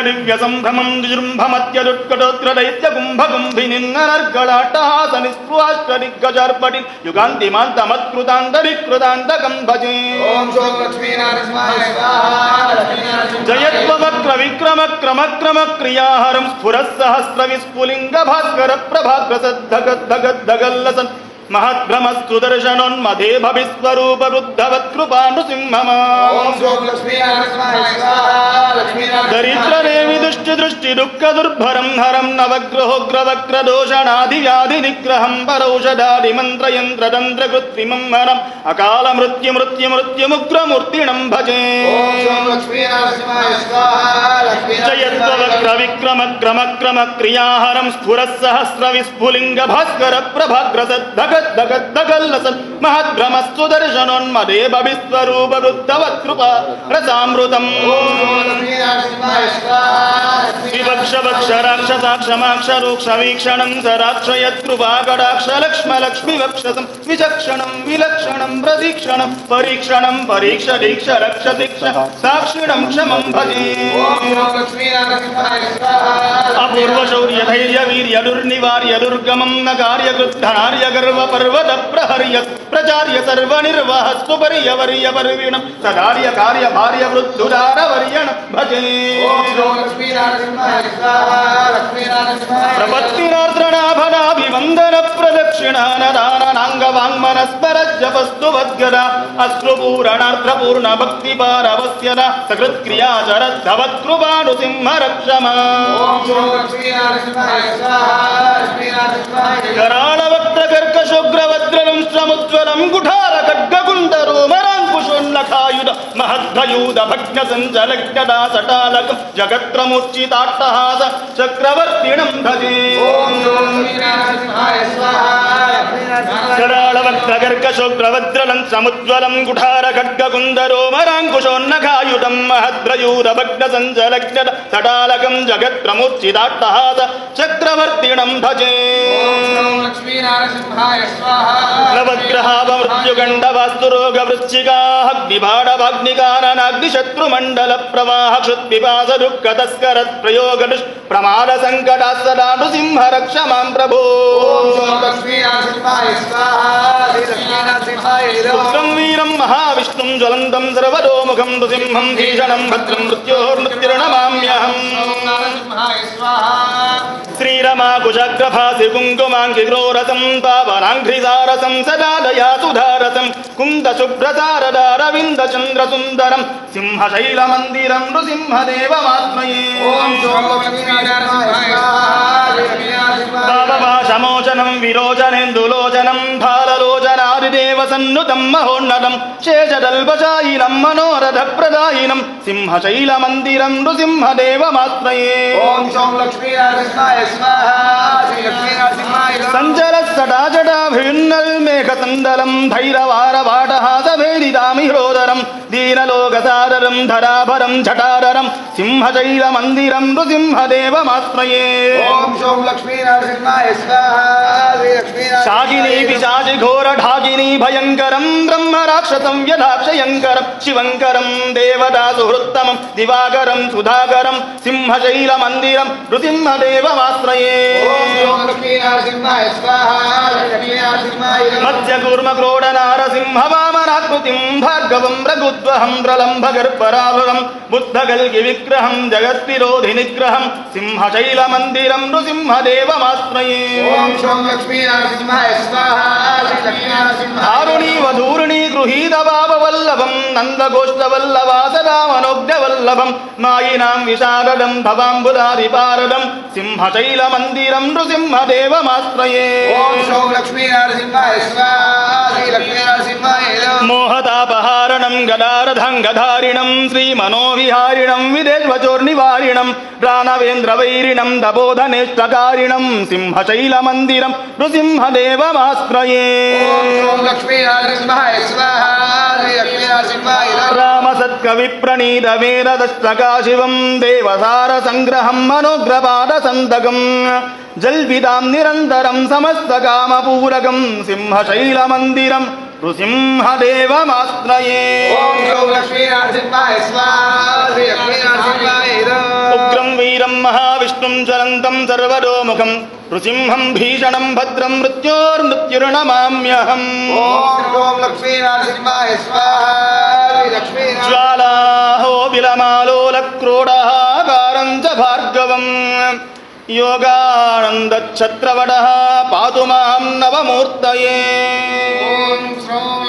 दिव्यसंभ्रमं जुजुम्भमत्यजुट्कटोत्रदैत्यकुम्भगुम्भिनिन्ननर्गलाट्टहासनिस्पृहाष्टदिग्गजार्पटि युगान्तिमान्तमत्कृतान्तरिकृतान्तकं भजे ओम शोम लक्ष्मी नारसिंहाय जयत्ववक्रविक्रमक्रमक्रमक्रियाहरं स्फुरस्सहस्रविस्फुलिङ्गभास्करप्रभाग्रसद्धगद्धगद्धगल्लसन् महद्भ्रमस्तुदर्शनोन्मधे भविस्वरूपरुद्धवत्कृपानुसिंहमा दरिद्रदेवि दुष्टिदृष्टिदुःखदुर्भरं हरं नवग्रहोग्रवक्रदोषणादिव्याधिनिग्रहं परौषधादिमन्त्रयन्त्रतन्त्रकृत्रिमं हरम् अकालमृत्युमृत्युमुग्रमूर्तिणं भजे जयत्ववक्रविक्रमक्रमक्रमक्रियाहरं स्फुरस्सहस्रविस्फुलिङ्गभास्करप्रभाग्रसद्धगद्धगद्धगल्लसन् महद्भ्रमस्तुदर्शनोन्मधे भविस्वरूपरुद्धवत्कृपा रसामृतम् विवक्षवक्षराक्षसाक्षमाक्षरूक्षवीक्षणं सराक्षयत्कृपाकटाक्षलक्ष्मलक्ष्मीवक्षसं विचक्षणं विलक्षणं प्रतीक्षणं परीक्षणं परीक्षदीक्ष रक्षदीक्ष साक्षिणं क्षमं भजे अपूर्वशौर्यधैर्यवीर्यदुर्निवार्यदुर्गमं न कार्यकृद्धनार्यगर्वपर्वतप्रहर्यत् प्रचार्य सर्वनिर्वहस्तुपर्यवर्यपर्विणं सदार्यकार्यभार्यवृद्धुदारवर्यणं भजे प्रपत्तिनार्द्रनाभनाभिवन्दनप्रदक्षिणानदानाङ्गवाङ्मनस्मरज्जपस्तुवद्गदा अश्रुपूरणर्द्रपूर्णभक्तिपारवस्यदा सकृत्क्रियाचरद्धवत्कृपानुसिंहरक्षमा कराळवक्त्रकर्कशोग्रवज्रलं श्रमुज्ज्वलं कुठारखड्गकुण्डरोमराङ्कुशोल्लखायुध महद्धयूध भग्नसञ्चलज्ञदा सटालकं जगत्रमुच्चिताट्टहास चक्रवर्तिणं भजे कराळवक्त्रकर्कशोग्रवज्रलं श्रमुज्ज्वलं कुठारखड्गकुण्डरोमराङ्कुशोल्लखायुधं महद्रयूध भग्नसञ्चलज्ञदा सटालकं जगत्रमुच्चिताट्टहास चक्रवर्तिणं भजे नवग्रहावमृत्युगण्डवास्तुरोगवृश्चिकाग्निबाणवाग्निकाननाग्निशत्रुमण्डल प्रवाह क्षुत्पिपासदुःखतस्करप्रयोगदुष्प्रमादसङ्कटा सदा नृसिंहरक्ष मां प्रभो पुत्रं वीरं महाविष्णुं ज्वलन्तं सर्वतोमुखं नृसिंहं भीषणं भद्रं मृत्योर्मृत्युर्नमाम्यहम् श्रीरमा कुशग्रभासि कुङ्कुमाङ्गिग्रोरसं पावनाङ्घ्रिसारसं सदा दयासुधारसं कुन्दशुभ्रसारदारविन्दचन्द्रसुन्दरं सिंहशैलमन्दिरं नृसिंहदेवमात्मये पापपाशमोचनं विरोचनेन्दुलोचनं भाललोचनादिदेवसन्नुतं महोन्नतं शेषदल्पशायिनं मनोरथप्रदायिनं सिंहशैलमन्दिरं नृसिंहदेवमात्मये सञ्चलस्सटाजटाभिन्नल्मेघसन्दलं धैरवारवाटहासभेदिदामिह्रोदरं दीनलोकसादरं धराभरं झटाधरं सिंहशैलमन्दिरं नृसिंहदेवमात्मये शाकिनी पिशाचि घोरढाकिनी भयङ्करं ब्रह्मराक्षसं यदाक्षयङ्करं शिवङ्करं देवदासुहृत्तमं दिवाकरं सुधाकरं सिंहशैलमन्दिरं नृसिंहदेवमाश्रये मत्स्यकूर्मक्रोडनारसिंहवामनाकृतिं भार्गवं रघुद्वहं प्रलम्भगर्पराभवं बुद्धकल्किविग्रहं जगद्विरोधिनिग्रहं सिंहशैलमन्दिरं नृसिंहदेवमाश्रये धारुणीवधूर्णी गृहीतवापवल्लभं नन्दगोष्ठवल्लभासदामनोग्धवल्लभं मायिनां विशारदं भवाम्बुदारिपारदं सिंहशैलमन्दिरं नृसिंहदेवमाश्रये मोहतापहारणं गदारधङ्गधारिणं श्रीमनोविहारिणं विदेशवचोर्निवारिणं राणवेन्द्रवैरिणं तपोधनेष्टकारिणं सिंहशैलमन्दिरं नृसिंहदेवमाश्रये रामसत्कविप्रणीतवेददष्टकाशिवं देवसारसङ्ग्रहं मनोग्रपादसन्तकं जल्पितां निरन्तरं समस्तकामपूरकं सिंहशैलमन्दिरं नृसिंहदेवमाश्रये उग्रं రుద్రం జ్వలంతం సర్వతోముఖం నృసింహం భీషణం భద్రం మృత్యోర్మృత్యుర్నమామ్యహం. ఓం లక్ష్మీనరసింహాయ స్వాహా. లక్ష్మీనారాయణ జ్వాలాహో విలమాలోలక్రోడహాకారం చ భార్గవం యోగానందఛత్రవడః పాతు మాం నవమూర్తయే. ఓం శ్రౌం